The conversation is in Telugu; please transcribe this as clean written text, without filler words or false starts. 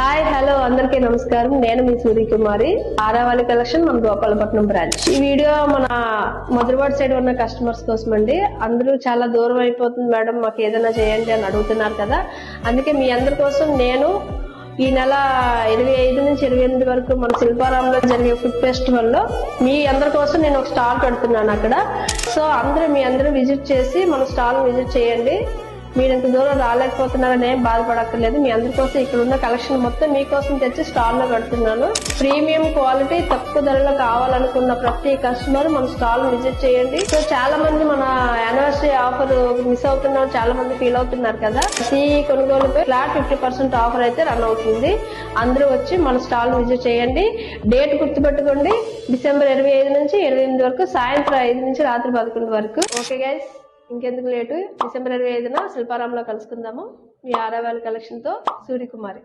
హాయ్ హలో అందరికీ నమస్కారం. నేను మీ సూర్యకుమారి, ఆరావళి కలెక్షన్, మన గోపాలపట్నం బ్రాంచ్. ఈ వీడియో మన మధురవాడ సైడ్ ఉన్న కస్టమర్స్ కోసం అండి. అందరూ చాలా దూరం అయిపోతుంది మేడం, మాకు ఏదైనా చేయండి అని అడుగుతున్నారు కదా. అందుకే మీ అందరి కోసం నేను ఈ నెల 25 నుంచి 28 వరకు మన శిల్పారాంలో జరిగే ఫుడ్ ఫెస్టివల్ లో మీ అందరి కోసం నేను ఒక స్టాల్ పెడుతున్నాను అక్కడ. సో మీ అందరూ విజిట్ చేసి మన స్టాల్ విజిట్ చేయండి. మీరు ఇంత దూరం రాలేకపోతున్నారని ఏం బాధపడక్కర్లేదు. మీ అందరి కోసం ఇక్కడ ఉన్న కలెక్షన్ మొత్తం మీకోసం తెచ్చి స్టాల్ లో పెడుతున్నాను. ప్రీమియం క్వాలిటీ తక్కువ ధరలో కావాలనుకున్న ప్రతి కస్టమర్ మన స్టాల్ విజిట్ చేయండి. సో చాలా మంది మన యానివర్సరీ ఆఫర్ మిస్ అవుతున్నారు, చాలా మంది ఫీల్ అవుతున్నారు కదా. ప్రతి కొనుగోలుపై ఫ్లాట్ 50% ఆఫర్ అయితే రన్ అవుతుంది. అందరూ వచ్చి మన స్టాల్ విజిట్ చేయండి. డేట్ గుర్తుపెట్టుకోండి, డిసెంబర్ 25 నుంచి 28 వరకు, సాయంత్రం 5 నుంచి రాత్రి 11 వరకు. ఓకే గైస్, ఇంకెందుకు లేటు, డిసెంబర్ 25న శిల్పారాంలో కలుసుకుందాము. మీ ఆరావళి కలెక్షన్ తో సూర్యకుమారి.